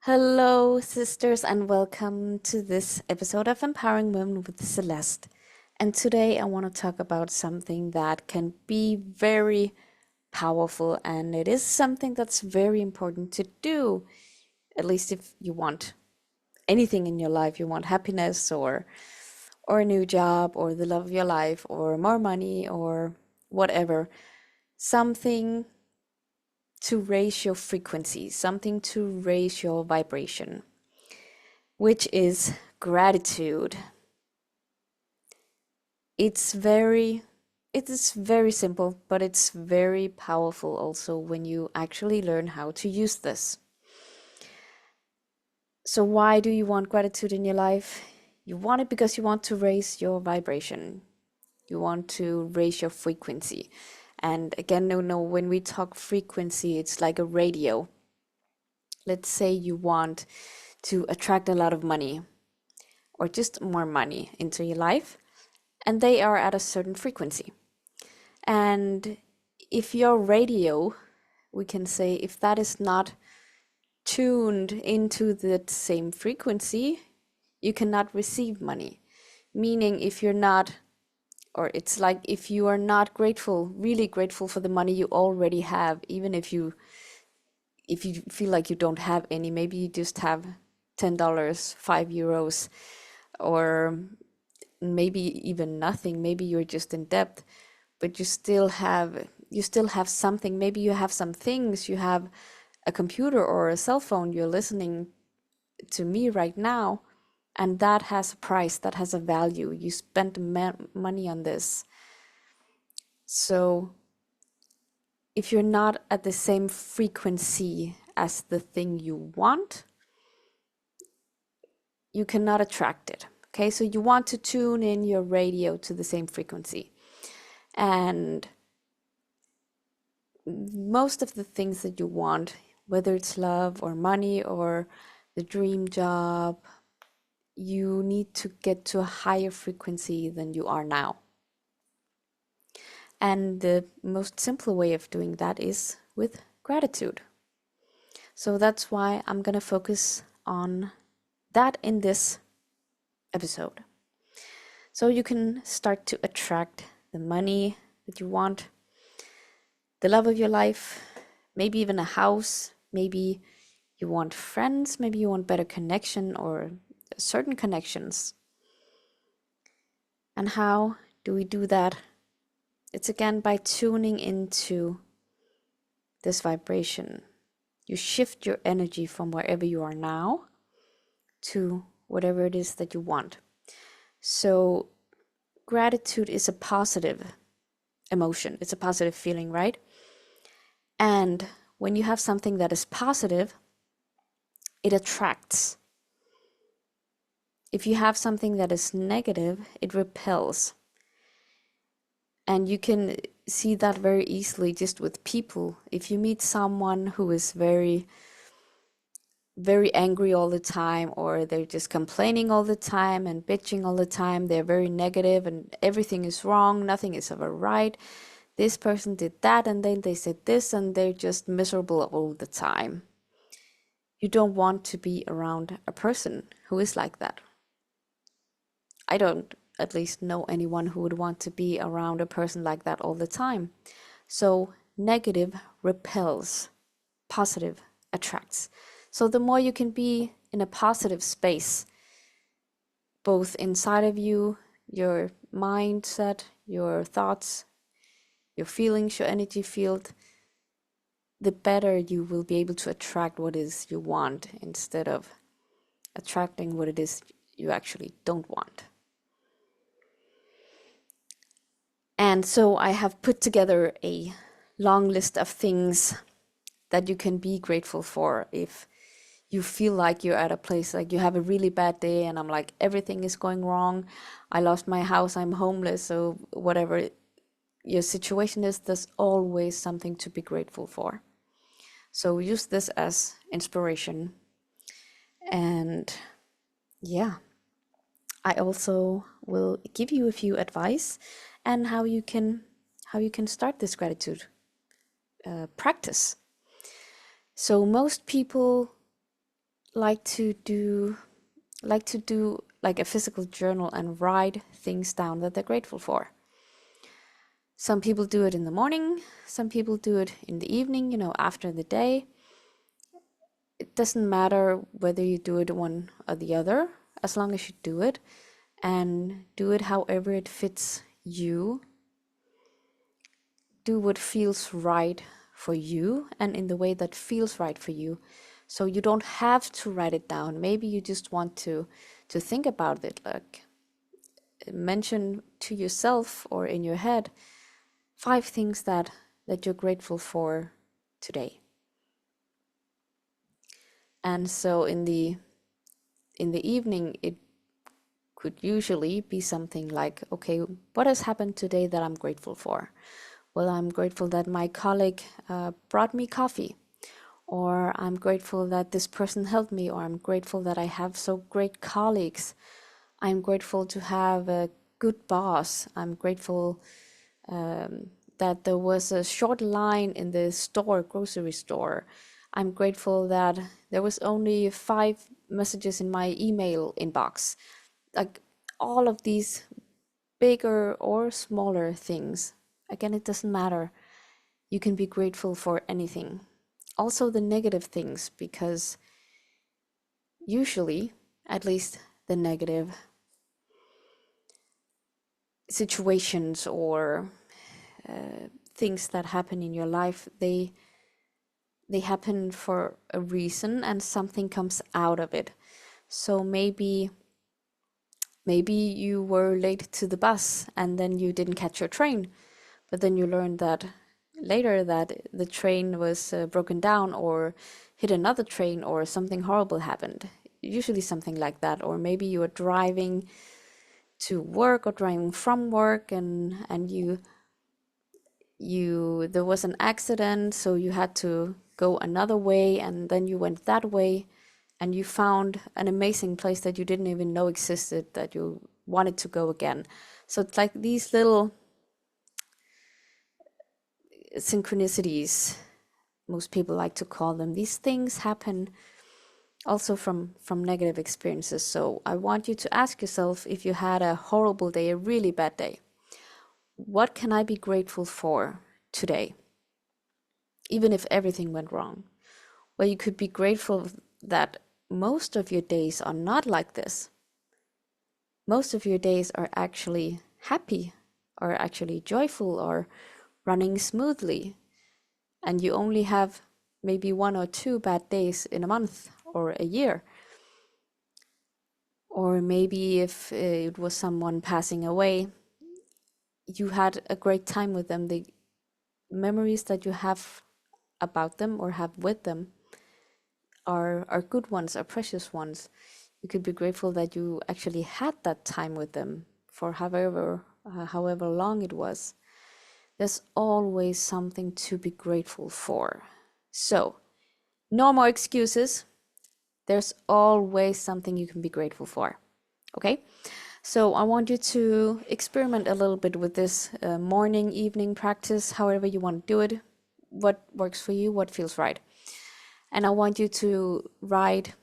Hello, sisters, and welcome to this episode of Empowering Women with Celeste. And today I want to talk about something that can be very powerful, and it is something that's very important to do, at least if you want anything in your life. You want happiness or a new job or the love of your life or more money or whatever. Something to raise your frequency, something to raise your vibration, which is gratitude. It's very it is very simple, but it's very powerful also when you actually learn how to use this. So why do you want gratitude in your life? You want it because you want to raise your vibration. You want to raise your frequency. And again, no, when we talk frequency, it's like a radio. Let's say you want to attract a lot of money or just more money into your life, and they are at a certain frequency. And if your radio, we can say, if that is not tuned into the same frequency, you cannot receive money. Meaning, if you're not, or it's like if you are not grateful, really grateful for the money you already have, even if you feel like you don't have any, maybe you just have $10, €5, or maybe even nothing, maybe you're just in debt, but you still have something. Maybe you have some things, you have a computer or a cell phone, you're listening to me right now, and that has a price, that has a value. You spent money on this. So if you're not at the same frequency as the thing you want, you cannot attract it. Okay, so you want to tune in your radio to the same frequency. And most of the things that you want, whether it's love or money or the dream job, you need to get to a higher frequency than you are now. And the most simple way of doing that is with gratitude. So that's why I'm going to focus on that in this episode. So you can start to attract the money that you want, the love of your life, maybe even a house, maybe you want friends, maybe you want better connection or certain connections. And how do we do that? It's again by tuning into this vibration. You shift your energy from wherever you are now to whatever it is that you want. So gratitude is a positive emotion. It's a positive feeling, right? And when you have something that is positive, it attracts. If you have something that is negative, it repels. And you can see that very easily just with people. If you meet someone who is very, very angry all the time, or they're just complaining all the time and bitching all the time, they're very negative and everything is wrong, nothing is ever right. This person did that and then they said this, and they're just miserable all the time. You don't want to be around a person who is like that. I don't at least know anyone who would want to be around a person like that all the time. So negative repels, positive attracts. So the more you can be in a positive space, both inside of you, your mindset, your thoughts, your feelings, your energy field, the better you will be able to attract what it is you want instead of attracting what it is you actually don't want. And so I have put together a long list of things that you can be grateful for if you feel like you're at a place like you have a really bad day and I'm like, everything is going wrong. I lost my house, I'm homeless, so whatever your situation is, there's always something to be grateful for. So use this as inspiration. And yeah, I also will give you a few advice and how you can start this gratitude practice. So most people like to do like a physical journal and write things down that they're grateful for. Some people do it in the morning, some people do it in the evening, after the day. It doesn't matter whether you do it one or the other, as long as you do it, and do it however it fits you. Do what feels right for you and in the way that feels right for you. So you don't have to write it down. Maybe you just want to think about it, like mention to yourself or in your head 5 things that you're grateful for today. And so in the evening, it could usually be something like, okay, what has happened today that I'm grateful for? Well, I'm grateful that my colleague brought me coffee, or I'm grateful that this person helped me, or I'm grateful that I have so great colleagues. I'm grateful to have a good boss. I'm grateful that there was a short line in the store, grocery store. I'm grateful that there was only 5 messages in my email inbox. Like all of these bigger or smaller things. Again, it doesn't matter. You can be grateful for anything. Also the negative things, because usually, at least the negative situations or things that happen in your life, they happen for a reason and something comes out of it. So maybe you were late to the bus and then you didn't catch your train, but then you learned that later that the train was broken down or hit another train or something horrible happened. Usually something like that. Or maybe you were driving to work or driving from work and you there was an accident, so you had to go another way and then you went that way and you found an amazing place that you didn't even know existed that you wanted to go again. So it's like these little synchronicities, most people like to call them. These things happen also from negative experiences. So I want you to ask yourself, if you had a horrible day, a really bad day, what can I be grateful for today, even if everything went wrong? Well, you could be grateful that most of your days are not like this. Most of your days are actually happy, or actually joyful, or running smoothly, and you only have maybe 1 or 2 bad days in a month or a year. Or maybe if it was someone passing away, you had a great time with them. The memories that you have about them or have with them are good ones, are precious ones. You could be grateful that you actually had that time with them for however long it was. There's always something to be grateful for. So, no more excuses. There's always something you can be grateful for. Okay? So I want you to experiment a little bit with this morning, evening practice, however you want to do it, what works for you, what feels right. And I want you to write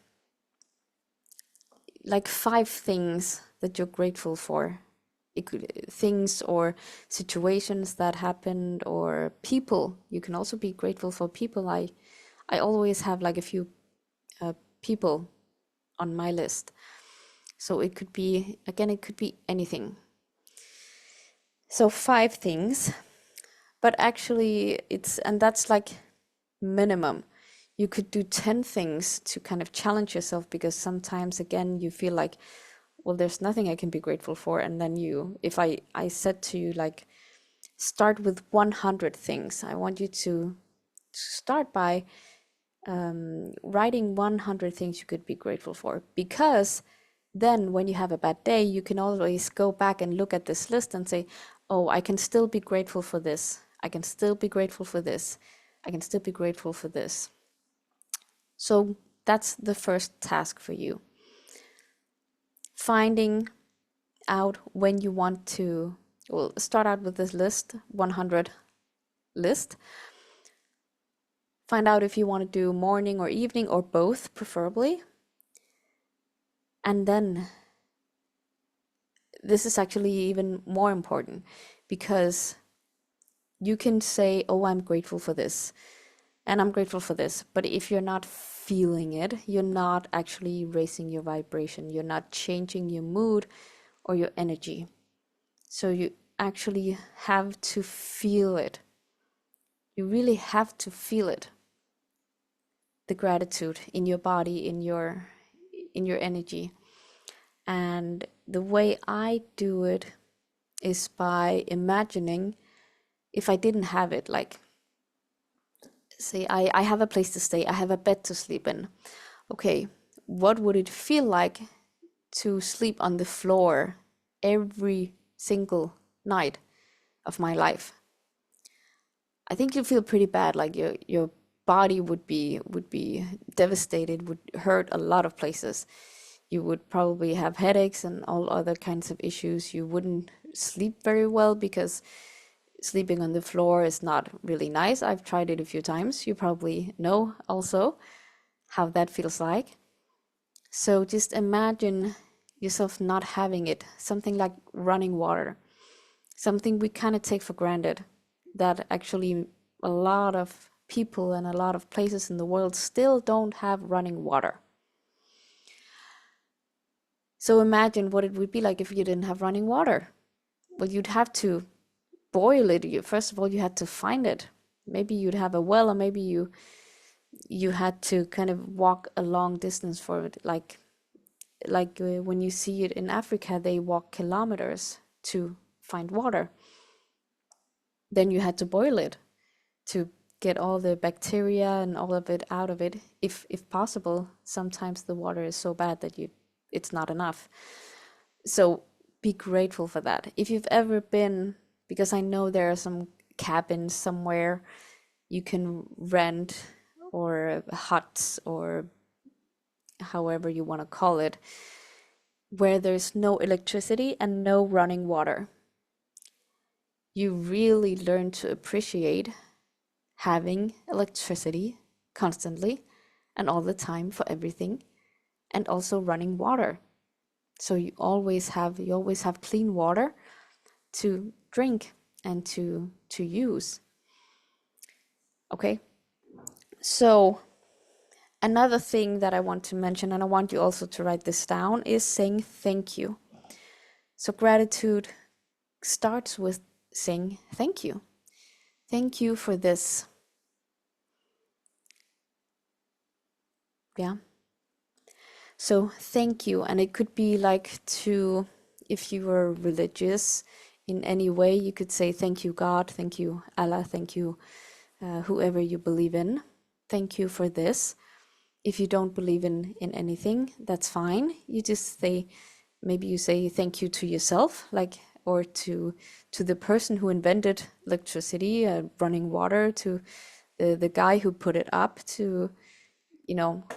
like 5 things that you're grateful for. It could things or situations that happened, or people. You can also be grateful for people. I always have like a few people on my list. So it could be, again, it could be anything. So 5 things, but actually and that's like minimum. You could do 10 things to kind of challenge yourself, because sometimes again you feel like, well, there's nothing I can be grateful for. And then if I said to you, like, start with 100 things, I want you to start by writing 100 things you could be grateful for, because then when you have a bad day, you can always go back and look at this list and say, oh, I can still be grateful for this. I can still be grateful for this. I can still be grateful for this. So that's the first task for you. Finding out when you want to, well, start out with this list, 100 list. Find out if you want to do morning or evening or both, preferably. And then this is actually even more important, because you can say, oh, I'm grateful for this and I'm grateful for this. But if you're not feeling it, you're not actually raising your vibration. You're not changing your mood or your energy. So you actually have to feel it. You really have to feel it. The gratitude in your body, in your energy. And the way I do it is by imagining, if I didn't have it, like, say I have a place to stay, I have a bed to sleep in. Okay, what would it feel like to sleep on the floor every single night of my life? I think you feel pretty bad, like your body would be devastated, would hurt a lot of places. You would probably have headaches and all other kinds of issues. You wouldn't sleep very well, because sleeping on the floor is not really nice. I've tried it a few times. You probably know also how that feels like. So just imagine yourself not having it, something like running water, something we kind of take for granted, that actually a lot of people and a lot of places in the world still don't have running water. So imagine what it would be like if you didn't have running water. Well, you'd have to boil it. First of all, you had to find it. Maybe you'd have a well, or maybe you had to kind of walk a long distance for it, like when you see it in Africa, they walk kilometers to find water. Then you had to boil it to get all the bacteria and all of it out of it, if possible. Sometimes the water is so bad that it's not enough. So be grateful for that. If you've ever been, because I know there are some cabins somewhere you can rent, or huts, or however you want to call it, where there's no electricity and no running water. You really learn to appreciate having electricity constantly and all the time for everything, and also running water. So you always have clean water to drink and to use. Okay? So another thing that I want to mention, and I want you also to write this down, is saying thank you. So gratitude starts with saying thank you. Thank you for this. Yeah. So thank you. And it could be like to, if you were religious in any way, you could say thank you, God, thank you, Allah, thank you, whoever you believe in. Thank you for this. If you don't believe in anything, that's fine. You just say, maybe you say thank you to yourself, like, or to the person who invented electricity, running water, to the guy who put it up, to,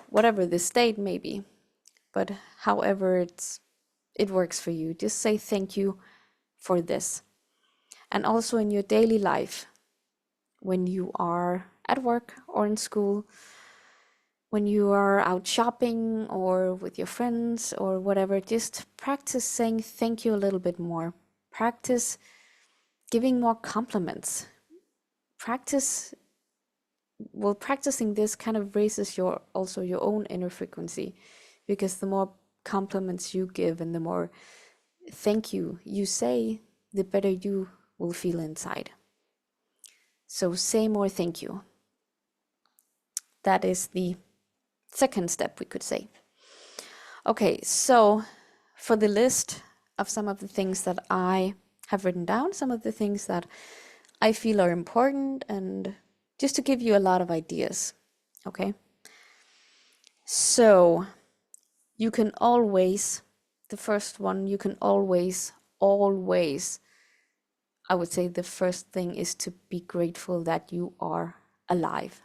whatever the state may be. But however it works for you, just say thank you for this. And also in your daily life, when you are at work or in school, when you are out shopping or with your friends or whatever, just practice saying thank you a little bit more. Practice giving more compliments. Practicing this kind of raises your own inner frequency, because the more compliments you give and the more thank you say, the better you will feel inside. So say more thank you. That is the second step, we could say. Okay, so for the list of some of the things that I have written down, some of the things that I feel are important, and just to give you a lot of ideas. Okay, so you can always, the first one, you can always, I would say the first thing is to be grateful that you are alive.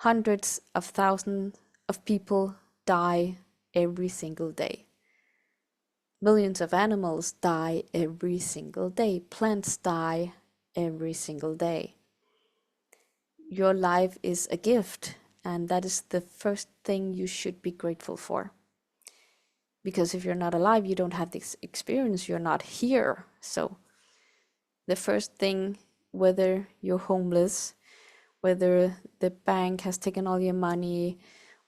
Hundreds of thousands of people die every single day. Millions of animals die every single day. Plants die every single day. Your life is a gift, and that is the first thing you should be grateful for. Because if you're not alive, you don't have this experience, you're not here. So the first thing, whether you're homeless, whether the bank has taken all your money,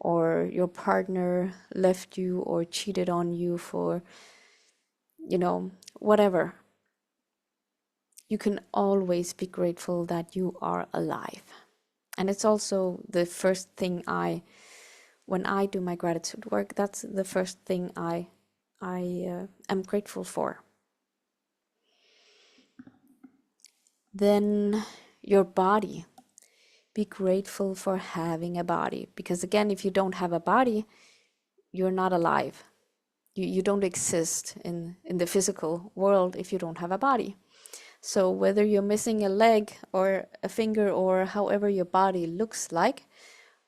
or your partner left you or cheated on you for, whatever, you can always be grateful that you are alive. And it's also the first thing when I do my gratitude work, that's the first thing I am grateful for. Then your body. Be grateful for having a body. Because again, if you don't have a body, you're not alive. You don't exist in the physical world if you don't have a body. So whether you're missing a leg or a finger or however your body looks like,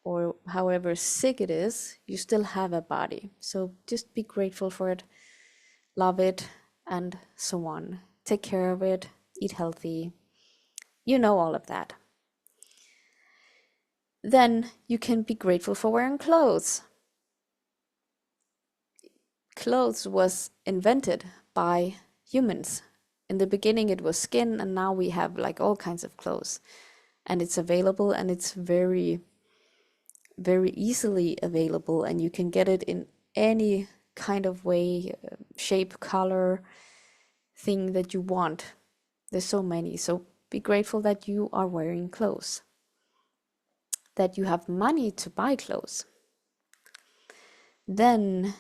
or however sick it is, you still have a body. So just be grateful for it, love it, and so on. Take care of it, eat healthy. You know all of that. Then you can be grateful for wearing clothes. Clothes was invented by humans. In the beginning it was skin, and now we have like all kinds of clothes. And it's available, and it's very, very easily available, and you can get it in any kind of way, shape, color, thing that you want. There's so many. So be grateful that you are wearing clothes, that you have money to buy clothes. Then,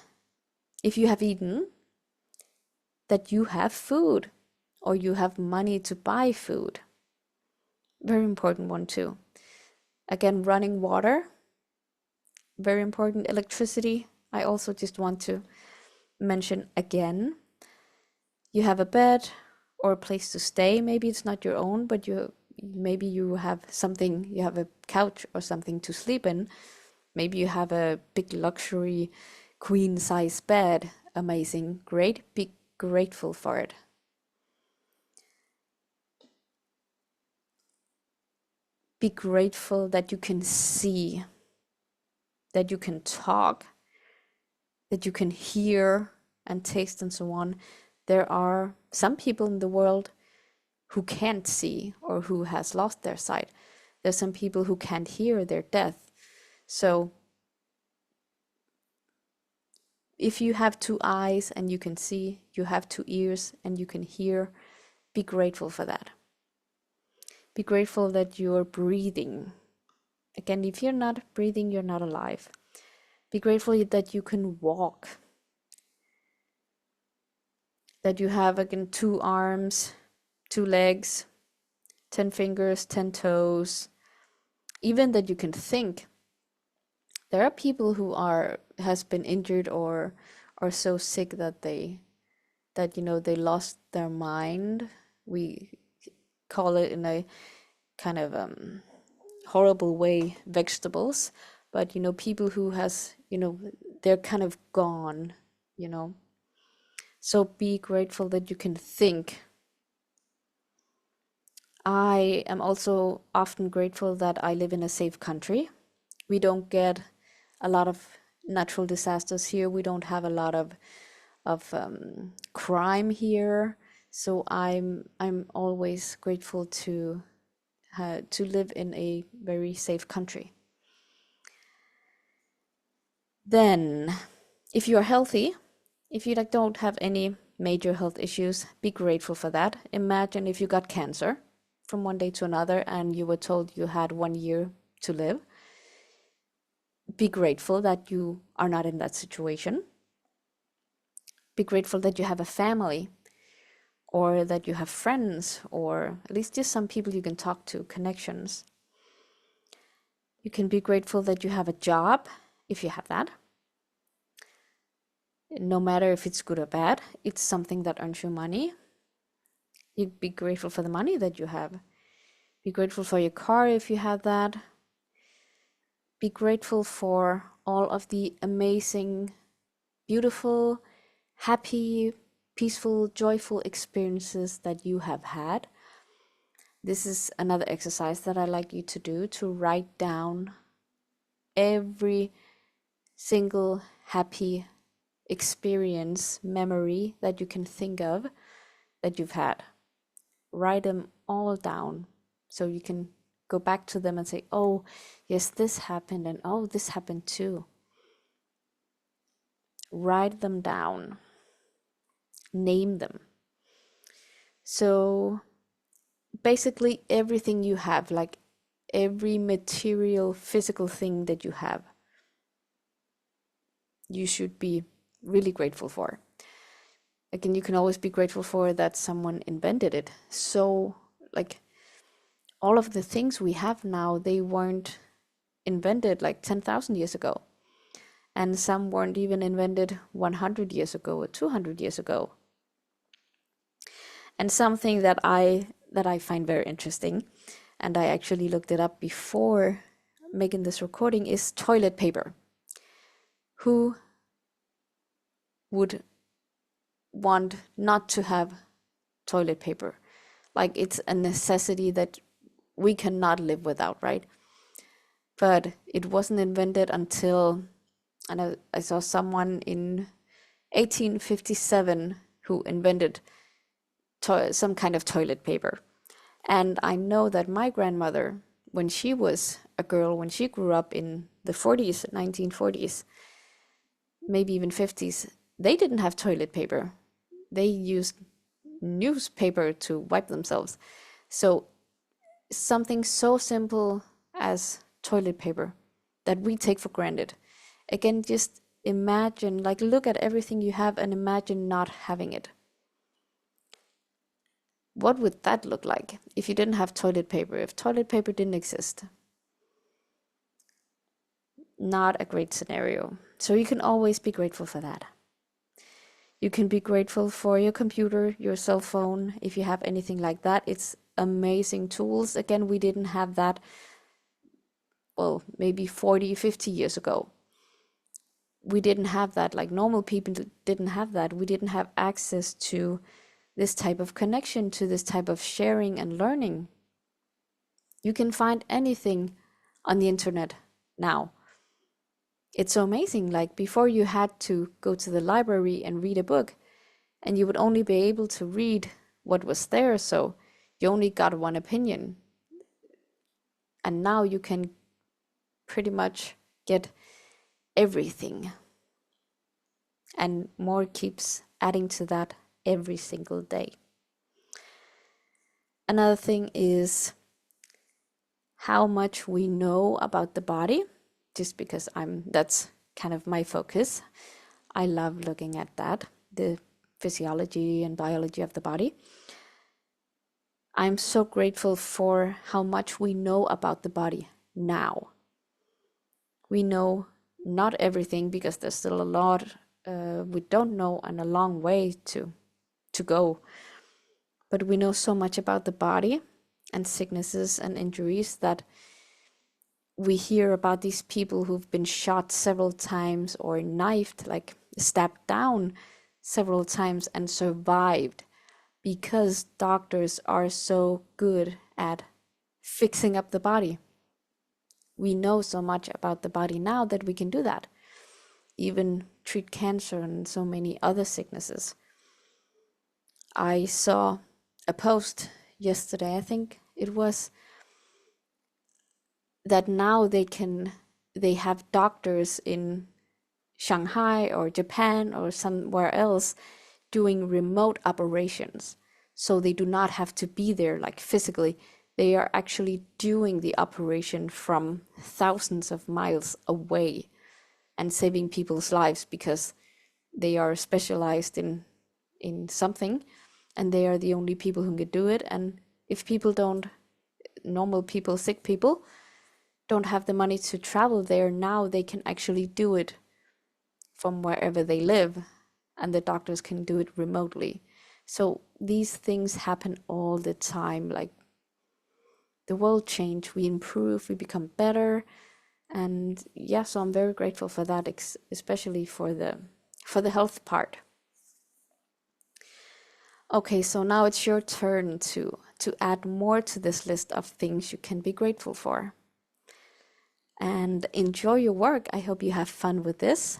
if you have eaten, that you have food, or you have money to buy food. Very important one too. Again, running water, very important. Electricity, I also just want to mention again. You have a bed or a place to stay. Maybe it's not your own, but maybe you have something, you have a couch or something to sleep in. Maybe you have a big luxury queen size bed. Amazing, great, be grateful for it. Be grateful that you can see, that you can talk, that you can hear and taste and so on. There are some people in the world who can't see or who has lost their sight. There's some people who can't hear, they're deaf. So if you have two eyes and you can see, you have two ears and you can hear, be grateful for that. Be grateful that you're breathing. Again, if you're not breathing, you're not alive. Be grateful that you can walk, that you have again 2 arms, 2 legs, 10 fingers, 10 toes, even that you can think. There are people who has been injured or are so sick that they lost their mind. We call it in a kind of horrible way vegetables, but people who has they're kind of gone. So be grateful that you can think. I am also often grateful that I live in a safe country. We don't get a lot of natural disasters here. We don't have a lot of crime here. So I'm always grateful to live in a very safe country. Then, if you are healthy, if you don't have any major health issues, be grateful for that. Imagine if you got cancer from one day to another and you were told you had 1 year to live. Be grateful that you are not in that situation. Be grateful that you have a family, or that you have friends, or at least just some people you can talk to, connections. You can be grateful that you have a job, if you have that. No matter if it's good or bad, it's something that earns you money. You'd be grateful for the money that you have. Be grateful for your car if you have that. Be grateful for all of the amazing, beautiful, happy, peaceful, joyful experiences that you have had. This is another exercise that I like you to do, to write down every single happy experience, memory that you can think of that you've had. Write them all down so you can go back to them and say, oh, yes, this happened, and oh, this happened too. Write them down, name them. So basically, everything you have, like every material, physical thing that you have, you should be really grateful for. Again, you can always be grateful for that someone invented it. So, like, all of the things we have now, they weren't invented like 10,000 years ago. And some weren't even invented 100 years ago or 200 years ago. And something that I find very interesting, and I actually looked it up before making this recording, is toilet paper. Who would want not to have toilet paper? Like, it's a necessity that we cannot live without, right? But it wasn't invented until, and I saw someone in 1857 who invented some kind of toilet paper. And I know that my grandmother, when she was a girl, when she grew up in the 40s, 1940s, maybe even 50s, they didn't have toilet paper. They used newspaper to wipe themselves. So something so simple as toilet paper that we take for granted. Again, just imagine, like, look at everything you have and imagine not having it. What would that look like if you didn't have toilet paper, if toilet paper didn't exist? Not a great scenario. So you can always be grateful for that. You can be grateful for your computer, your cell phone, if you have anything like that. It's amazing tools. Again, we didn't have that, well, maybe 40, 50 years ago. We didn't have that, like normal people didn't have that. We didn't have access to this type of connection, to this type of sharing and learning. You can find anything on the internet now. It's so amazing. Like, before, you had to go to the library and read a book, and you would only be able to read what was there, so you only got one opinion. And now you can pretty much get everything, and more keeps adding to that every single day. Another thing is how much we know about the body, just because that's kind of my focus. I love looking at that, the physiology and biology of the body. I'm so grateful for how much we know about the body now. We know not everything, because there's still a lot we don't know, and a long way to go. But we know so much about the body and sicknesses and injuries that we hear about these people who've been shot several times or knifed, like stabbed down several times, and survived because doctors are so good at fixing up the body. We know so much about the body now that we can do that, even treat cancer and so many other sicknesses. I saw a post yesterday, I think it was, that now they have doctors in Shanghai or Japan or somewhere else doing remote operations. So they do not have to be there, like, physically. They are actually doing the operation from thousands of miles away and saving people's lives, because they are specialized in something, and they are the only people who can do it. And if people don't, normal people, sick people, don't have the money to travel there, now they can actually do it from wherever they live, and the doctors can do it remotely. So these things happen all the time. Like, the world change, we improve, we become better. And yeah, so I'm very grateful for that, especially for the health part. Okay, so now it's your turn to add more to this list of things you can be grateful for. and enjoy your work. I hope you have fun with this.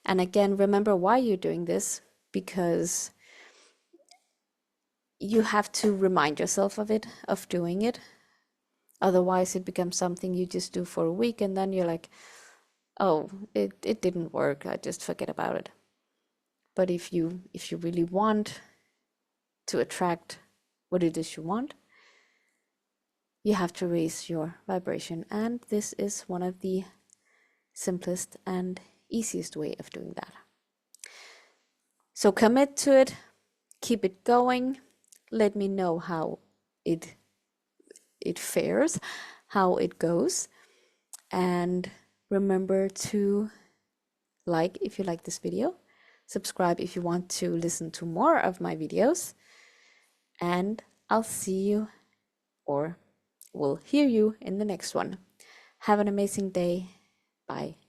And again, remember why you're doing this, because you have to remind yourself of it, of doing it. Otherwise, it becomes something you just do for a week and then you're like, oh, it didn't work. I just forget about it. But if you really want to attract what it is you want, you have to raise your vibration. And this is one of the simplest and easiest way of doing that. So commit to it, keep it going. Let me know how it fares, how it goes. And remember to like if you like this video, subscribe if you want to listen to more of my videos, and I'll see you, or will hear you, in the next one. Have an amazing day. Bye.